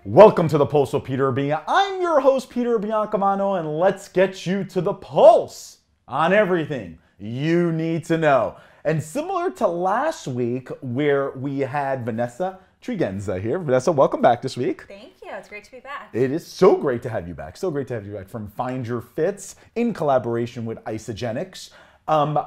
Welcome to the Pulse with Peter Urbina. I'm your host, Peter Biancamano, and let's get you to the pulse on everything you need to know. And similar to last week, where we had Vanessa Trigenza here. Vanessa, welcome back this week. Thank you. It's great to be back. It is so great to have you back. So great to have you back from Find Your Fits in collaboration with Isagenix.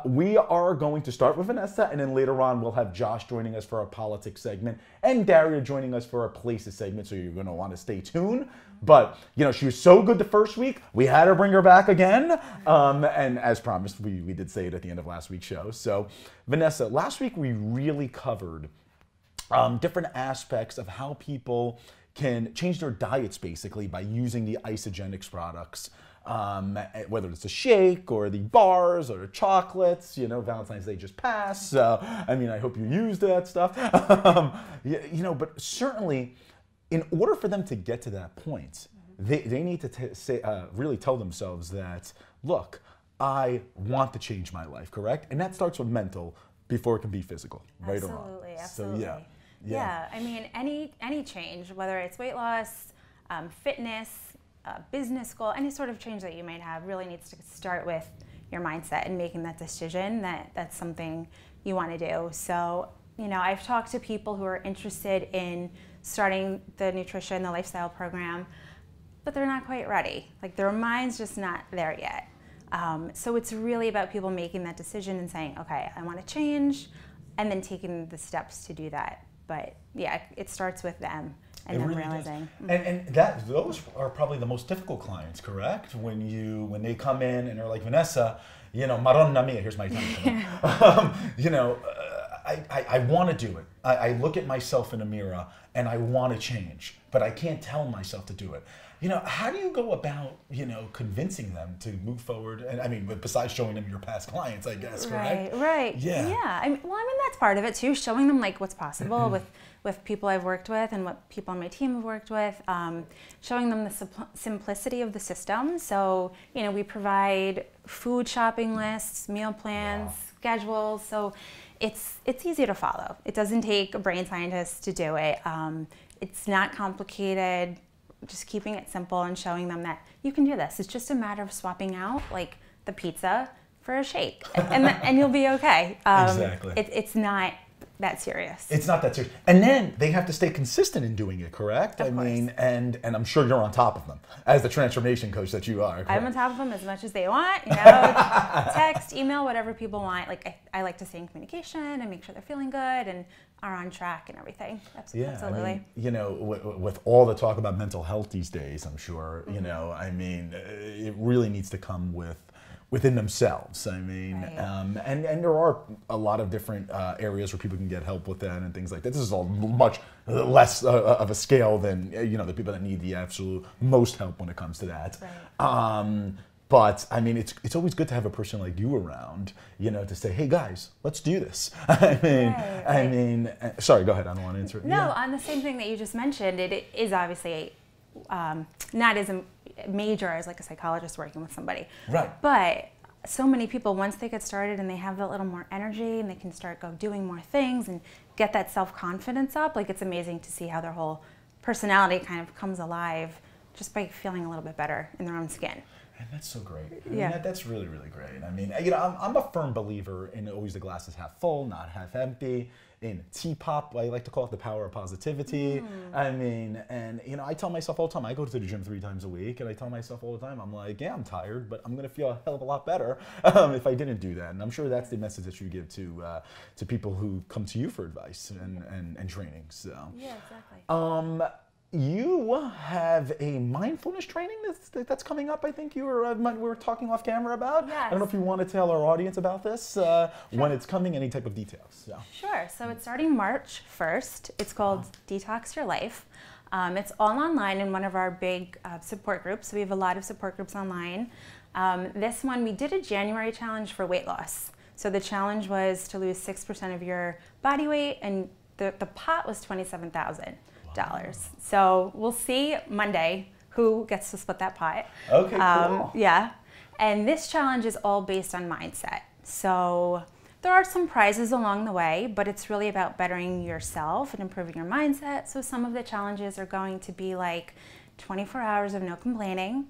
We are going to start with Vanessa, and then later on we'll have Josh joining us for our politics segment and Daria joining us for our places segment, so you're going to want to stay tuned. But, you know, she was so good the first week, we had to bring her back again. And as promised, we did say it at the end of last week's show. So, Vanessa, last week we really covered different aspects of how people can change their diets basically by using the Isagenix products. Whether it's a shake or the bars or the chocolates, you know, Valentine's Day just passed. So, I mean, I hope you use that stuff. You know, but certainly in order for them to get to that point, they need to really tell themselves that, look, I want to change my life, correct? And that starts with mental before it can be physical, right or wrong? Absolutely. So, yeah, I mean, any change, whether it's weight loss, fitness, business goal, any sort of change that you might have really needs to start with your mindset and making that decision that that's something you want to do. So, you know, I've talked to people who are interested in starting the nutrition, the lifestyle program, but they're not quite ready. Like their mind's just not there yet. So it's really about people making that decision and saying, okay, I want to change, and then taking the steps to do that. But yeah, it starts with them. And then really realizing, and those are probably the most difficult clients, correct? When they come in and they're like, Vanessa, you know, Madonna mia, here's my time. You know, I want to do it. I look at myself in a mirror and I want to change, but I can't tell myself to do it. You know, how do you go about, you know, convincing them to move forward? And I mean, besides showing them your past clients, I guess, correct? Right. Yeah. I mean, that's part of it too. Showing them like what's possible with people I've worked with and what people on my team have worked with. Showing them the simplicity of the system. So, you know, we provide food shopping lists, meal plans, schedules. So it's easy to follow. It doesn't take a brain scientist to do it. It's not complicated. Just keeping it simple and showing them that you can do this. It's just a matter of swapping out like the pizza for a shake, and you'll be okay. Exactly. It's not that serious. It's not that serious. And then they have to stay consistent in doing it, correct? Of course. Mean, and I'm sure you're on top of them as the transformation coach that you are. Correct? I'm on top of them as much as they want, you know, text, email, whatever people want. Like I like to stay in communication and make sure they're feeling good and are on track and everything. Absolutely. I mean, you know, with all the talk about mental health these days, I'm sure, you know, I mean, it really needs to come within themselves. I mean, right. And there are a lot of different areas where people can get help with that and things like that. This is all much less of a scale than, you know, the people that need the absolute most help when it comes to that. Right. But I mean, it's always good to have a person like you around, you know, to say, hey guys, let's do this. I mean, right. I mean, sorry, go ahead. I don't want to answer it. No, on the same thing that you just mentioned, it is obviously not as major as like a psychologist working with somebody. Right. But so many people, once they get started and they have a little more energy and they can start doing more things and get that self-confidence up, like it's amazing to see how their whole personality kind of comes alive just by feeling a little bit better in their own skin. And that's so great. I Yeah. mean, that's really, really great. I mean, you know, I'm a firm believer in always the glass is half full, not half empty. In T-pop, I like to call it the power of positivity. I mean, and you know, I tell myself all the time, I go to the gym 3 times a week, and I tell myself all the time, I'm like, yeah, I'm tired, but I'm gonna feel a hell of a lot better if I didn't do that. And I'm sure that's the message that you give to people who come to you for advice and training. So Yeah, exactly. You have a mindfulness training that's coming up. I think we were talking off camera about. Yes. I don't know if you want to tell our audience about this, when it's coming, any type of details. So. Sure. So it's starting March 1st. It's called Detox Your Life. It's all online in one of our big support groups. So we have a lot of support groups online. This one, we did a January challenge for weight loss. So the challenge was to lose 6% of your body weight, and the pot was $27,000. So we'll see Monday who gets to split that pot. Okay, cool. Yeah. And this challenge is all based on mindset. So There are some prizes along the way, but it's really about bettering yourself and improving your mindset. So some of the challenges are going to be like 24 hours of no complaining.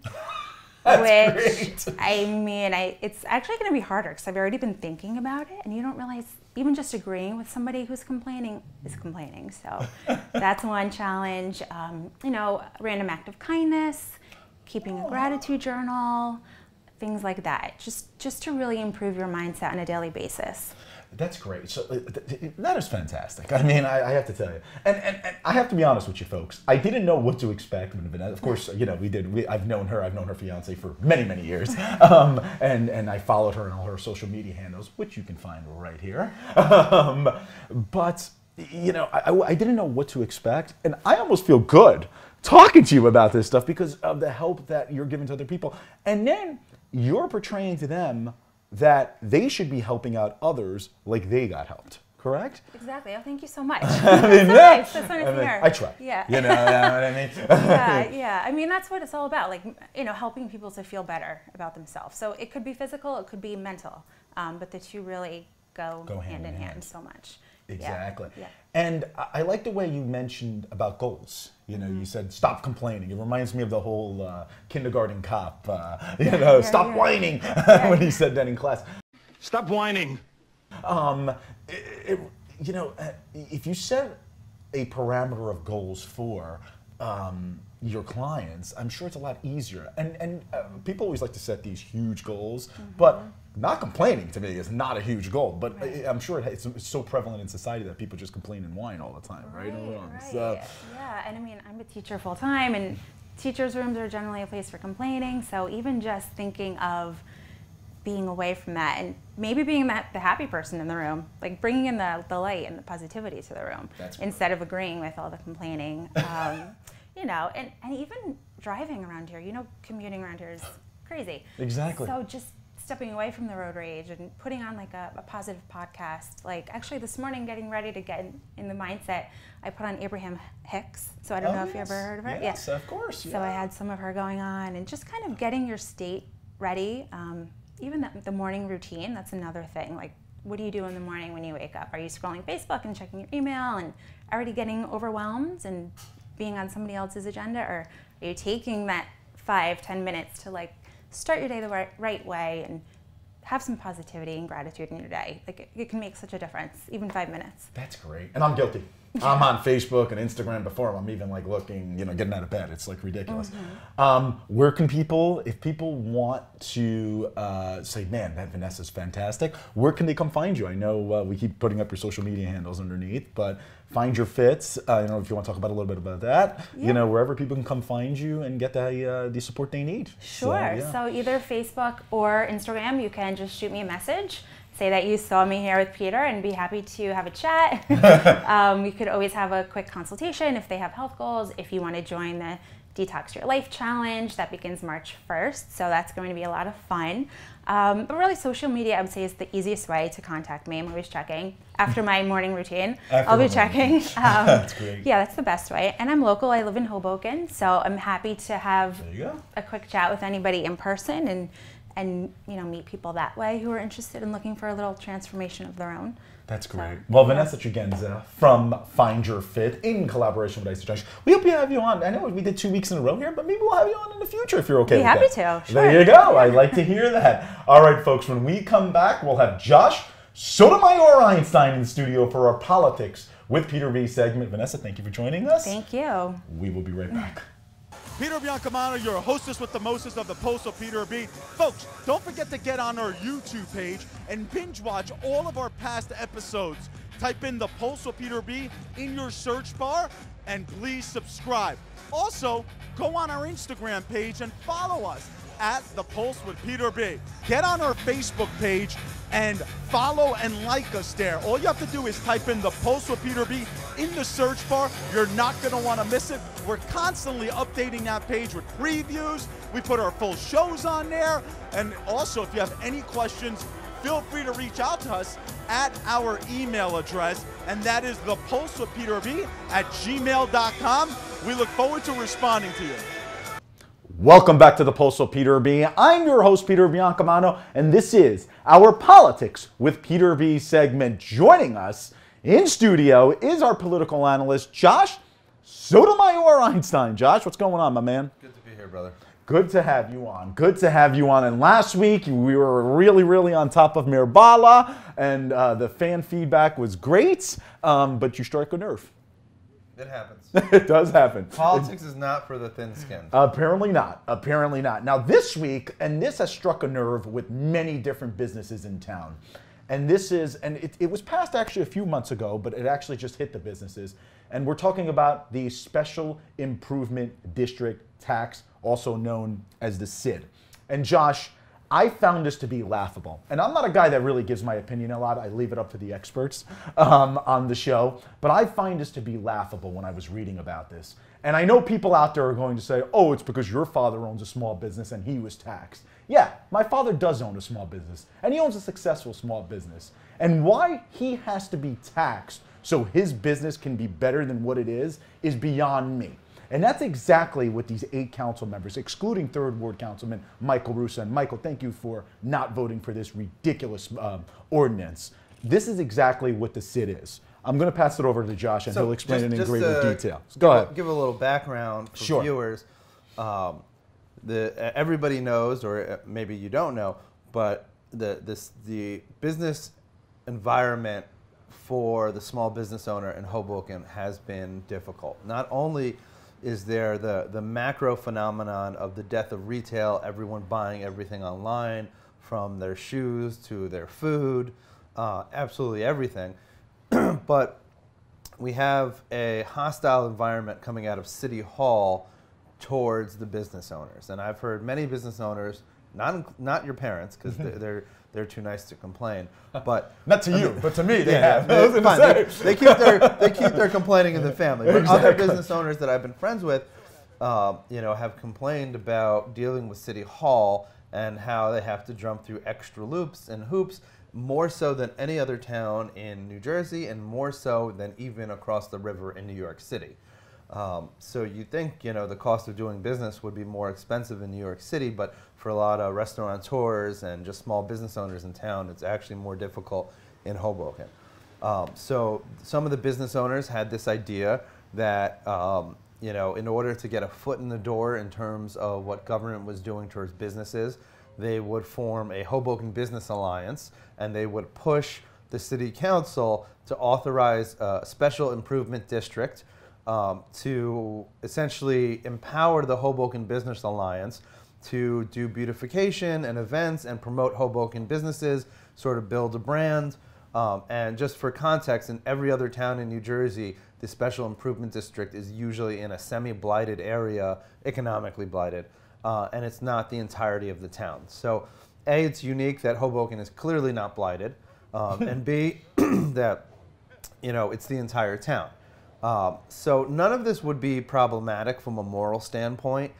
That's great. I mean, it's actually going to be harder because I've already been thinking about it, and you don't realize even just agreeing with somebody who's complaining is complaining. So that's one challenge. You know, a random act of kindness, keeping a gratitude journal, things like that, just to really improve your mindset on a daily basis. That's great. So that is fantastic. I mean, I have to tell you, and I have to be honest with you folks. I didn't know what to expect when Vanessa. Of course, you know, I've known her fiance for many years, and I followed her on all her social media handles, which you can find right here. But you know, I didn't know what to expect, and I almost feel good talking to you about this stuff because of the help that you're giving to other people, and then you're portraying to them that they should be helping out others like they got helped, correct? Exactly. Oh, thank you so much. I mean, That's so nice. That's nice to hear. I try. Yeah. You know what I mean? Yeah. I mean, that's what it's all about. Like, you know, helping people to feel better about themselves. So it could be physical, it could be mental, but the two really go hand in hand so much. Exactly. Yeah. And I like the way you mentioned about goals. You know, you said stop complaining. It reminds me of the whole kindergarten cop, you know, stop whining when he said that in class. Stop whining. You know, if you set a parameter of goals for your clients, I'm sure it's a lot easier. And people always like to set these huge goals, but not complaining to me is not a huge goal. But I'm sure it's so prevalent in society that people just complain and whine all the time, right? So, yeah, and I mean, I'm a teacher full time, and teachers' rooms are generally a place for complaining. So even just thinking of being away from that and maybe being the happy person in the room, like bringing in the light and the positivity to the room instead of agreeing with all the complaining. You know, and even driving around here, you know, commuting around here is crazy. Exactly. So just stepping away from the road rage and putting on like a positive podcast. Like actually this morning, getting ready to get in the mindset, I put on Abraham Hicks. So I don't know if you ever heard of her. Yes, of course. Yeah. So I had some of her going on and just kind of getting your state ready. Even the morning routine, that's another thing. Like, what do you do in the morning when you wake up? Are you scrolling Facebook and checking your email and already getting overwhelmed and being on somebody else's agenda, or are you taking that 5-10 minutes to like start your day the right way and have some positivity and gratitude in your day? Like it can make such a difference, even 5 minutes. That's great. And I'm guilty. I'm on Facebook and Instagram before I'm even like looking, you know, getting out of bed. It's like ridiculous. Where can people, if people want to say, man, that Vanessa's fantastic, where can they come find you? I know we keep putting up your social media handles underneath, but Find Your Fits, you know, if you want to talk about a little bit about that, you know, wherever people can come find you and get the support they need. Sure. So either Facebook or Instagram, you can just shoot me a message. Say that you saw me here with Peter and be happy to have a chat. We could always have a quick consultation if they have health goals, if you want to join the Detox Your Life Challenge. That begins March 1st, so that's going to be a lot of fun. But really, social media, I would say, is the easiest way to contact me. I'm always checking. After my morning routine, I'll be checking. That's great. Yeah, that's the best way. And I'm local. I live in Hoboken, so I'm happy to have a quick chat with anybody in person and you know, meet people that way who are interested in looking for a little transformation of their own. That's great. Well, Vanessa Tregenza from Find Your Fit in collaboration with Isogenix. We hope to have you on. I know we did 2 weeks in a row here, but maybe we'll have you on in the future if you're okay with that. Be happy to. Sure. There you go. I'd like to hear that. All right, folks, when we come back, we'll have Josh Sotomayor Einstein in the studio for our Politics with Peter B segment. Vanessa, thank you for joining us. Thank you. We will be right back. Peter Biancamano, your hostess with the mostest of the Pulse of Peter B. Folks, don't forget to get on our YouTube page and binge watch all of our past episodes. Type in the Pulse of Peter B in your search bar and please subscribe. Also, go on our Instagram page and follow us at The Pulse with Peter B. Get on our Facebook page and follow and like us there. All you have to do is type in The Pulse with Peter B in the search bar. You're not going to want to miss it. We're constantly updating that page with previews. We put our full shows on there. And also, if you have any questions, feel free to reach out to us at our email address, and that is thepulsewithpeterb@gmail.com. We look forward to responding to you. Welcome back to the Pulse of Peter B. I'm your host, Peter Biancamano, and this is our Politics with Peter B segment. Joining us in studio is our political analyst, Josh Sotomayor Einstein. Josh, what's going on, my man? Good to be here, brother. Good to have you on. Good to have you on. And last week, we were really on top of Mirbala, and the fan feedback was great, but you strike a nerve. It happens. It does happen. Politics is not for the thin-skinned. Apparently not. Apparently not. Now this week, and this has struck a nerve with many different businesses in town. And this is, and it was passed actually a few months ago, but it actually just hit the businesses. And we're talking about the Special Improvement District tax, also known as the SID. And Josh, I found this to be laughable. And I'm not a guy that really gives my opinion a lot. I leave it up to the experts on the show. But I find this to be laughable when I was reading about this. And I know people out there are going to say, oh, it's because your father owns a small business and he was taxed. Yeah, my father does own a small business. And he owns a successful small business. And why he has to be taxed so his business can be better than what it is beyond me. And that's exactly what these 8 council members, excluding 3rd Ward Councilman Michael Russo. And Michael, thank you for not voting for this ridiculous ordinance. This is exactly what the SID is. I'm going to pass it over to Josh, and he'll explain it in greater detail. Go ahead. Give a little background for viewers. Everybody knows, or maybe you don't know, but the business environment for the small business owner in Hoboken has been difficult. Not only is there the macro phenomenon of the death of retail, everyone buying everything online, from their shoes to their food, absolutely everything. But we have a hostile environment coming out of City Hall towards the business owners. And I've heard many business owners, not your parents, because they're too nice to complain, but not to you, but to me they have. They keep their complaining in the family. But other business owners that I've been friends with, have complained about dealing with City Hall and how they have to jump through extra loops and hoops, more so than any other town in New Jersey, and more so than even across the river in New York City. So you think, the cost of doing business would be more expensive in New York City, but for a lot of restaurateurs and just small business owners in town, it's actually more difficult in Hoboken. So some of the business owners had this idea that, in order to get a foot in the door in terms of what government was doing towards businesses, they would form a Hoboken Business Alliance, and they would push the city council to authorize a special improvement district to essentially empower the Hoboken Business Alliance to do beautification and events and promote Hoboken businesses, sort of build a brand. And just for context, in every other town in New Jersey, the Special Improvement District is usually in a semi-blighted area, economically blighted, and it's not the entirety of the town. So A, it's unique that Hoboken is clearly not blighted, and B, that it's the entire town. So none of this would be problematic from a moral standpoint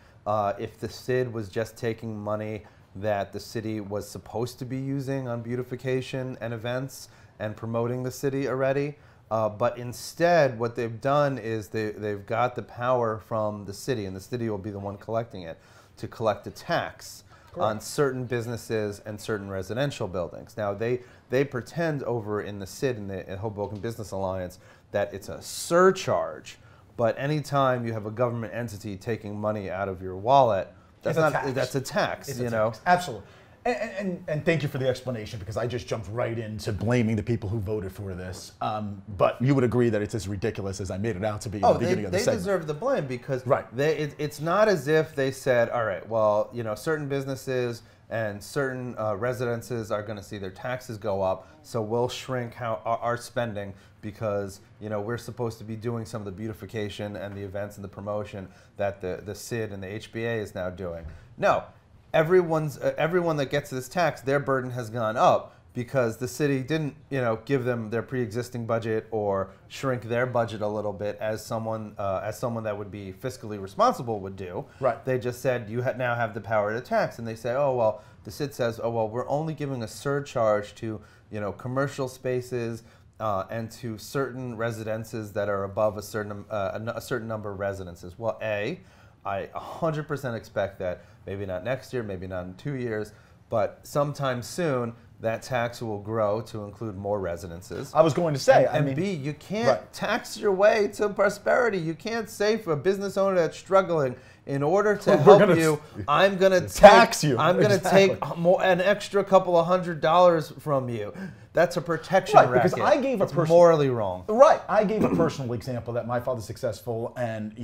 if the SID was just taking money that the city was supposed to be using on beautification and events and promoting the city already. But instead, what they've done is they've got the power from the city, and the city will be the one collecting it, to collect a tax on certain businesses and certain residential buildings. Now, they pretend over in the SID, in the Hoboken Business Alliance, that it's a surcharge, but anytime you have a government entity taking money out of your wallet, that's a tax. Absolutely. And thank you for the explanation, because I just jumped right into blaming the people who voted for this. But you would agree that it's as ridiculous as I made it out to be in the beginning of the segment. They deserve the blame, because it's not as if they said, all right, well, certain businesses and certain residences are going to see their taxes go up, so we'll shrink our spending because we're supposed to be doing some of the beautification and the events and the promotion that the SID and the HBA is now doing. No, everyone that gets this tax, their burden has gone up because the city didn't give them their pre-existing budget or shrink their budget a little bit as someone that would be fiscally responsible would do. Right. They just said you now have the power to tax, and they say, oh well, the SID says, oh well, we're only giving a surcharge to commercial spaces and to certain residences that are above a certain number of residences. Well, A, I 100% expect that, maybe not next year, maybe not in 2 years, but sometime soon, that tax will grow to include more residences. I was going to say, And, I mean, B, you can't tax your way to prosperity. You can't say for a business owner that's struggling, in order to help you, I'm going to tax you. I'm going to take an extra couple of $100 from you. That's a protection racket. Because I gave it's morally wrong. Right. I gave a personal example that my father's successful, and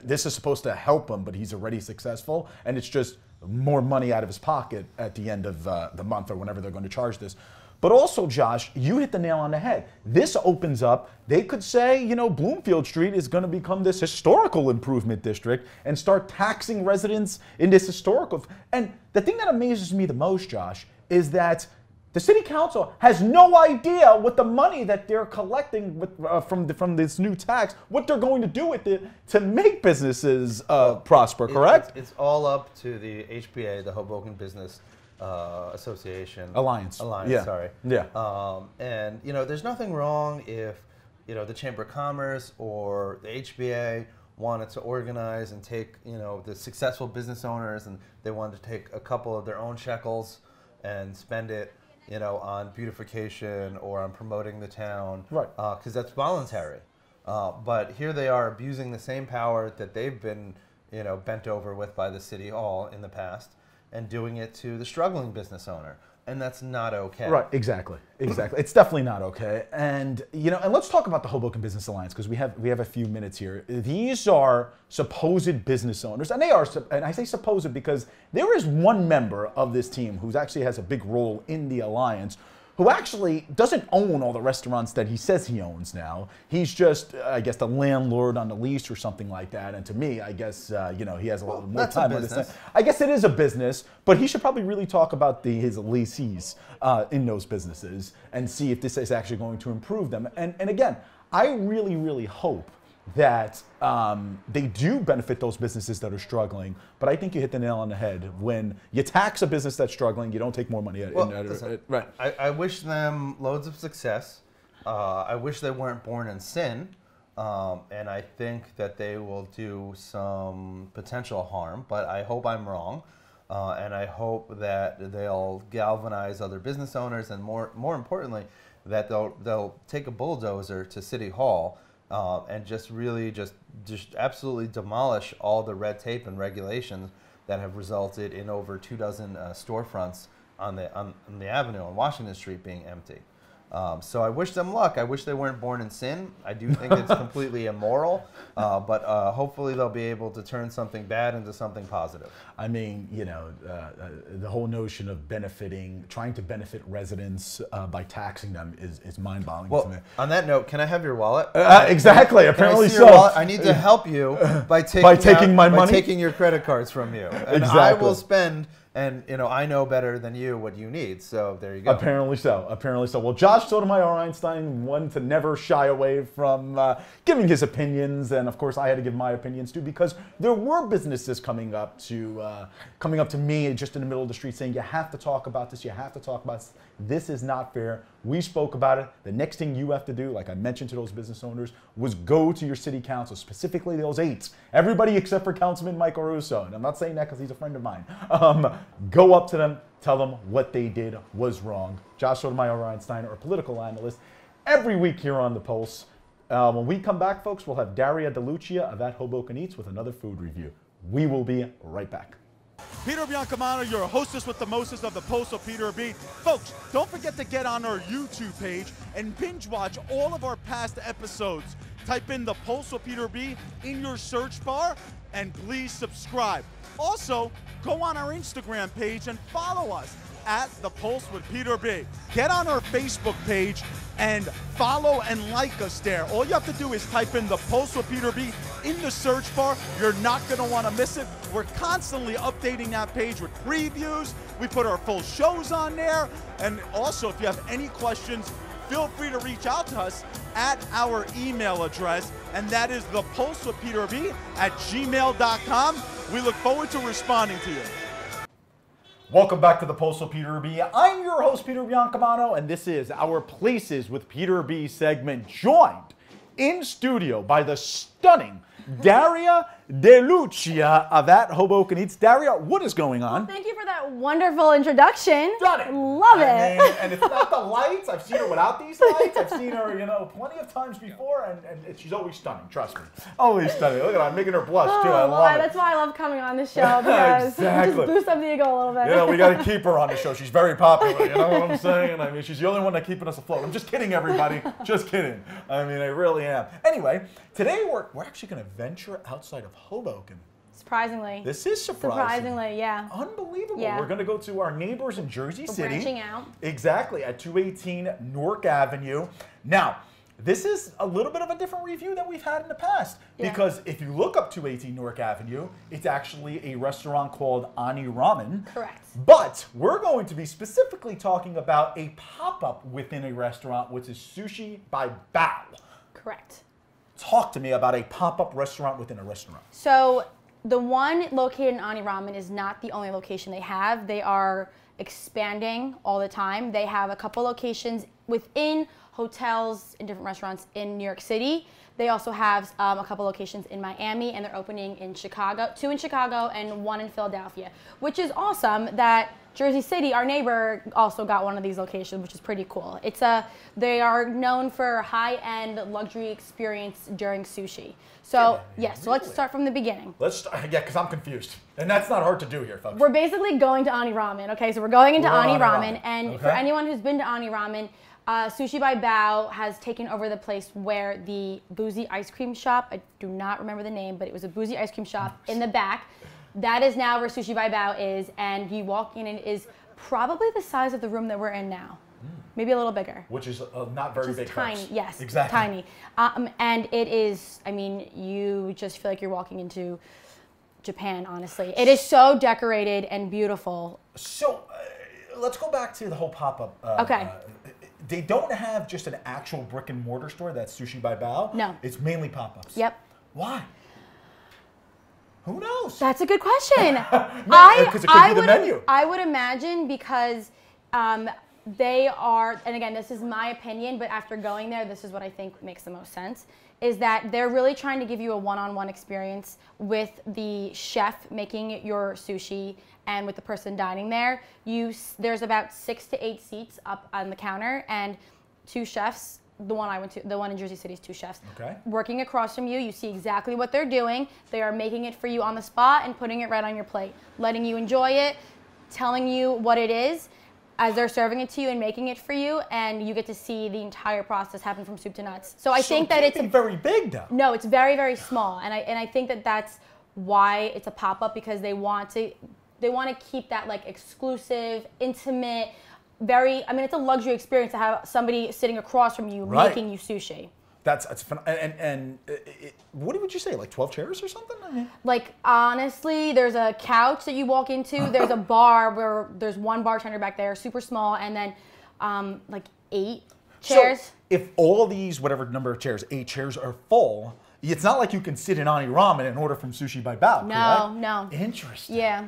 this is supposed to help him, but he's already successful, and it's just more money out of his pocket at the end of the month or whenever they're going to charge this. But also, Josh, you hit the nail on the head. This opens up, they could say, Bloomfield Street is going to become this historical improvement district and start taxing residents in this historical. And the thing that amazes me the most, Josh, is that the city council has no idea what the money that they're collecting from this new tax, what they're going to do with it to make businesses prosper, correct? It's all up to the HBA, the Hoboken Business Association. Alliance, yeah. Sorry. Yeah. And, there's nothing wrong if, the Chamber of Commerce or the HBA wanted to organize and take, the successful business owners, and they wanted to take a couple of their own shekels and spend it, on beautification or on promoting the town. Right. Because that's voluntary. But here they are abusing the same power that they've been, bent over with by the city hall in the past, and doing it to the struggling business owner. And that's not okay. Right, exactly. It's definitely not okay. And and let's talk about the Hoboken Business Alliance, because we have a few minutes here. These are supposed business owners, and I say supposed because there is one member of this team who actually has a big role in the alliance, who actually doesn't own all the restaurants that he says he owns now. He's just, I guess, the landlord on the lease or something like that. And to me, I guess, he has a little more time on this thing. I guess it is a business, but he should probably really talk about his leasees in those businesses and see if this is actually going to improve them. And again, I really, really hope that they do benefit those businesses that are struggling. But I think you hit the nail on the head. When you tax a business that's struggling, you don't take more money. Right. I wish them loads of success. I wish they weren't born in sin. And I think that they will do some potential harm. But I hope I'm wrong. And I hope that they'll galvanize other business owners. And more importantly, that they'll take a bulldozer to City Hall and just absolutely demolish all the red tape and regulations that have resulted in over 24 storefronts on the avenue on Washington Street being empty. So I wish them luck. I wish they weren't born in sin. I do think it's completely immoral, but hopefully they'll be able to turn something bad into something positive. I mean, the whole notion of trying to benefit residents by taxing them is mind-boggling to me. On that note, can I have your wallet? Exactly. Apparently so. I need to help you by taking your credit cards from you, and exactly. I will spend. And I know better than you what you need, so there you go. Apparently so. Well, Josh Sotomayor Einstein, one to never shy away from giving his opinions, and of course I had to give my opinions too, because there were businesses coming up to me just in the middle of the street saying, you have to talk about this, you have to talk about this. This is not fair. We spoke about it. The next thing you have to do, like I mentioned to those business owners, was go to your city council, specifically those 8. Everybody except for Councilman Mike Russo. And I'm not saying that because he's a friend of mine. Go up to them, tell them what they did was wrong. Josh Sotomayor Einstein, our political analyst, every week here on The Pulse. When we come back, folks, we'll have Daria DeLucia of At Hoboken Eats with another food review. We will be right back. Peter Biancamano, your hostess with the mostest of the Postal Peter B. Folks, don't forget to get on our YouTube page and binge watch all of our past episodes. Type in the Postal Peter B in your search bar and please subscribe. Also, go on our Instagram page and follow us at The Pulse with Peter B. Get on our Facebook page and follow and like us there. All you have to do is type in The Pulse with Peter B in the search bar. You're not going to want to miss it. We're constantly updating that page with previews. We put our full shows on there. And also, if you have any questions, feel free to reach out to us at our email address, and that is thepulsewithpeterb@gmail.com. We look forward to responding to you. Welcome back to the Postal Peter B. I'm your host, Peter Biancamano, and this is our Places with Peter B segment, joined in studio by the stunning Daria DeLucia of At Hoboken Eats. Daria, what is going on? Thank you for that wonderful introduction. Stunning. Love it. I mean, and it's not the lights. I've seen her without these lights. I've seen her, plenty of times before, and she's always stunning. Trust me, always stunning. Look at her, I'm making her blush too. I love it. That's why I love coming on this show, because Exactly. just boost up the ego a little bit. We got to keep her on the show. She's very popular. You know what I'm saying? I mean, she's the only one that's keeping us afloat. I'm just kidding, everybody. Just kidding. I mean, I really am. Anyway, today we're actually going to venture outside of Hoboken. Surprisingly. This is surprising. Surprisingly, yeah. Unbelievable. Yeah. We're going to go to our neighbors in Jersey City. Branching out. Exactly, at 218 Newark Avenue. Now, this is a little bit of a different review than we've had in the past. Yeah. Because if you look up 218 Newark Avenue, it's actually a restaurant called Ani Ramen. Correct. But we're going to be specifically talking about a pop-up within a restaurant, which is Sushi by Bao. Correct. Talk to me about a pop-up restaurant within a restaurant. So the one located in Ani Ramen is not the only location they have. They are expanding all the time. They have a couple locations within hotels and different restaurants in New York City. They also have a couple locations in Miami, and they're opening in Chicago, 2 in Chicago and 1 in Philadelphia, which is awesome that Jersey City, our neighbor, also got one of these locations, which is pretty cool. They are known for high-end luxury experience during sushi. So, yes, so let's start from the beginning. Because I'm confused. And that's not hard to do here, folks. We're basically going to Ani Ramen, okay? So we're going into Ani Ramen, and Okay. for anyone who's been to Ani Ramen, Sushi by Bao has taken over the place where the boozy ice cream shop, I do not remember the name, but it was a boozy ice cream shop in the back. That is now where Sushi by Bao is, and you walk in and it is probably the size of the room that we're in now. Maybe a little bigger. Which is not very big, Tiny, folks. yes, Exactly. tiny. And it is, I mean, you just feel like you're walking into Japan, honestly. It is so decorated and beautiful. So let's go back to the whole pop-up. Okay. They don't have just an actual brick and mortar store that's Sushi by Bao. No. It's mainly pop-ups. Yep. Why? Who knows? That's a good question. Because it could be the menu. I would imagine because they are, and again, this is my opinion, but after going there, this is what I think makes the most sense, is that they're really trying to give you a one-on-one experience with the chef making your sushi and with the person dining there. There's about 6 to 8 seats up on the counter, and 2 chefs. The one I went to, the one in Jersey City is 2 chefs. Okay. Working across from you, you see exactly what they're doing. They are making it for you on the spot and putting it right on your plate, letting you enjoy it, telling you what it is as they're serving it to you and making it for you, and you get to see the entire process happen from soup to nuts. So I think that it's very big, though. No, it's very, very small, and I think that that's why it's a pop-up, because they want to keep that like exclusive, intimate. It's a luxury experience to have somebody sitting across from you making you sushi. That's and what would you say, like 12 chairs or something? I mean, Like, honestly, there's a couch that you walk into. There's a bar where there's one bartender back there, super small, and then like 8 chairs. So if all these, whatever number of chairs, 8 chairs are full, it's not like you can sit in Ani Ramen and order from Sushi by Bao, correct? No. Interesting. Yeah.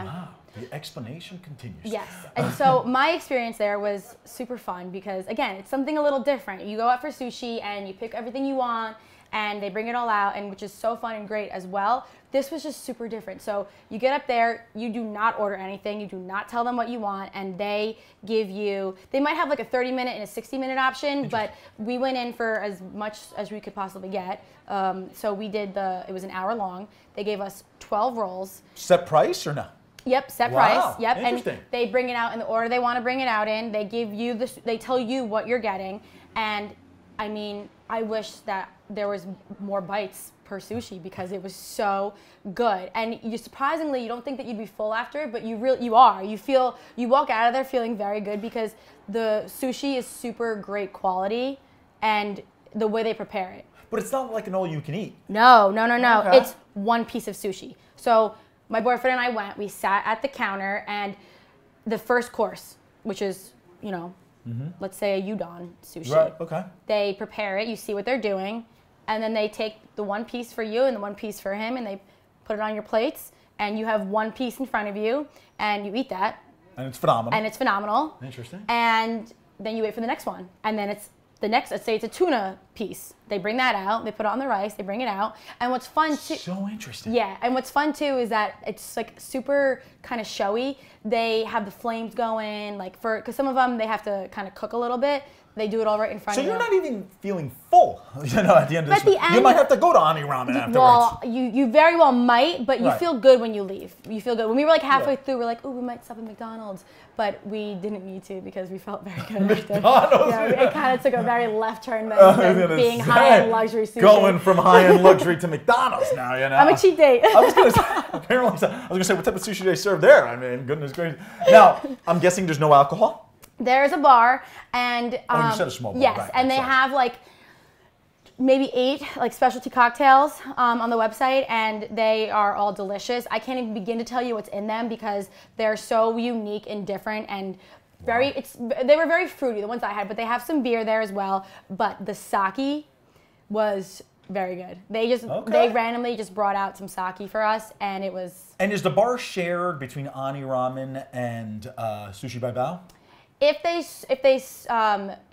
Wow. The explanation continues. Yes. And so my experience there was super fun because, again, it's something a little different. You go out for sushi and you pick everything you want and they bring it all out, and which is so fun and great as well. This was just super different. So you get up there, you do not order anything, you do not tell them what you want, and they give you, they might have like a 30-minute and a 60-minute option, but we went in for as much as we could possibly get. So we did it was an hour long. They gave us 12 rolls. Set price or no? Yep, set Wow, price. Yep, interesting. and they bring it out in the order they want to bring it out in. They give you they tell you what you're getting, and I mean, I wish that there was more bites per sushi because it was so good. And surprisingly, you don't think that you'd be full after it, but you are. You walk out of there feeling very good because the sushi is super great quality, and the way they prepare it. But it's not like an all-you-can-eat. No. Okay. It's one piece of sushi. So my boyfriend and I went, we sat at the counter, and the first course, which is, let's say a udon sushi. Right, okay. They prepare it, you see what they're doing, and then they take the one piece for you and the one piece for him, and they put it on your plates, and you have one piece in front of you, and you eat that. And it's phenomenal. Interesting. Interesting. And then you wait for the next one, and then it's the next, let's say it's a tuna piece, they bring that out, they put it on the rice, they bring it out. And what's fun too. So interesting. Yeah, and what's fun too is that it's like super kind of showy. They have the flames going, like because some of them they have to kind of cook a little bit. They do it all right in front So of you. you're not even feeling full, at the end of At this. the end- You might have to go to Ani Ramen afterwards. Well, you very well might, but you Right. feel good when you leave. You feel good. When we were like halfway Yeah. through, we're like, oh, we might stop at McDonald's. But we didn't need to because we felt very good. after. McDonald's? Yeah, it kind of took a very left turn I was than gonna being say, high-end luxury sushi. Going from high-end luxury to McDonald's now, I'm a cheap date. I was gonna say, apparently, I was gonna say, what type of sushi do they serve there? I mean, goodness gracious. Now, I'm guessing there's no alcohol. There's a bar, and you said a small bar, yes, right, and they sorry. have like maybe 8 like specialty cocktails on the website, and they are all delicious. I can't even begin to tell you what's in them because they're so unique and different and very. They were very fruity, the ones I had, but they have some beer there as well. But the sake was very good. They randomly just brought out some sake for us, and it was. And is the bar shared between Ani Ramen and Sushi by Bao? If they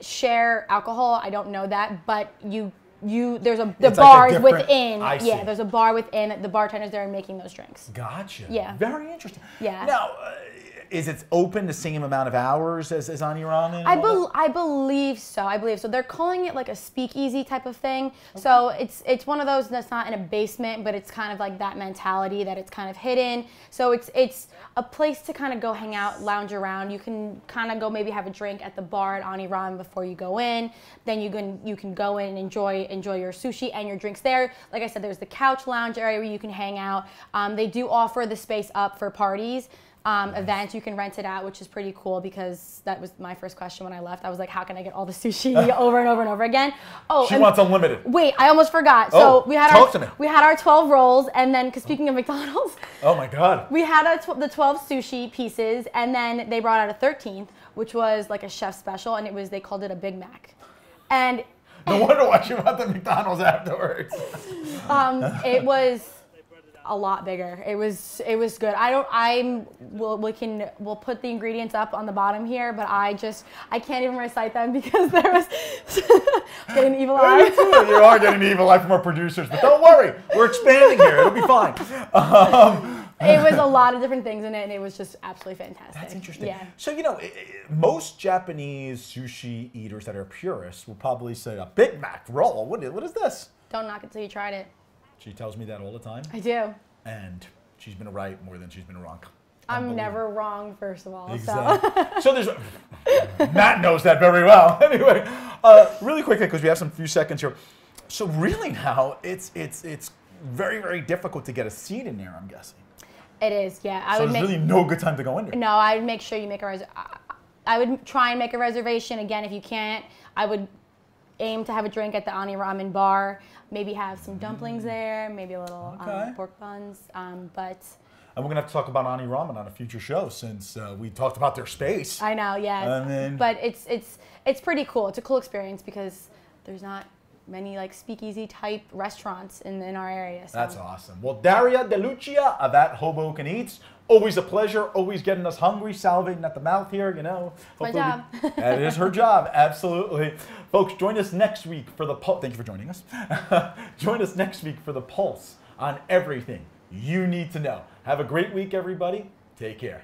share alcohol, I don't know that, but there's the It's like a bars different- within. I see. Yeah, there's a bar within. The bartenders there are making those drinks. Gotcha. Yeah. Very interesting. Yeah. Now, is it open the same amount of hours as Ani Ramen? and I all that? believe so. They're calling it like a speakeasy type of thing. So it's one of those that's not in a basement, but it's kind of like that mentality that it's kind of hidden. So it's a place to kind of go hang out, lounge around. You can kind of go maybe have a drink at the bar at Ani Ramen before you go in. Then you can go in and enjoy your sushi and your drinks there. Like I said, there's the couch lounge area where you can hang out. They do offer the space up for parties. Events, you can rent it out, which is pretty cool because that was my first question when I left. I was like, how can I get all the sushi over and over and over again? Oh, She wants unlimited. Wait, I almost forgot. Oh, So we had talk to me. our 12 rolls, and then speaking of McDonald's, Oh my God. we had the 12 sushi pieces, and then they brought out a 13th, which was like a chef special, and they called it a Big Mac, and No wonder why she went to McDonald's afterwards. it was a lot bigger. It was good. We'll put the ingredients up on the bottom here, but I can't even recite them because there was getting the evil eye. You are getting the evil eye from our producers, but don't worry, we're expanding here. It'll be fine. It was a lot of different things in it, and it was just absolutely fantastic. That's interesting. Yeah. So, most Japanese sushi eaters that are purists will probably say a Big Mac roll. What is this? Don't knock it till you tried it. She tells me that all the time, I do. and she's been right more than she's been wrong. I'm never wrong, first of all. Exactly. So there's Matt knows that very well. Anyway, really quickly because we have some few seconds here. So really now it's very, very difficult to get a seat in there, I'm guessing. It is, yeah. So there's really no good time to go in there. No, I would make sure you make a I would try and make a reservation. Again, if you can't, I would aim to have a drink at the Ani Ramen bar. Maybe have some dumplings there, maybe a little Okay. pork buns. But And we're going to have to talk about Ani Ramen on a future show since we talked about their space. I know, yeah. And then- But it's pretty cool. It's a cool experience because there's not many like speakeasy type restaurants in our area. So. That's awesome. Well, Daria DeLucia of At Hoboken Eats, always a pleasure, always getting us hungry, salivating at the mouth here, My Hopefully job. That is her job, absolutely. Folks, join us next week for the Pulse. Thank you for joining us. Join us next week for the Pulse on everything you need to know. Have a great week, everybody. Take care.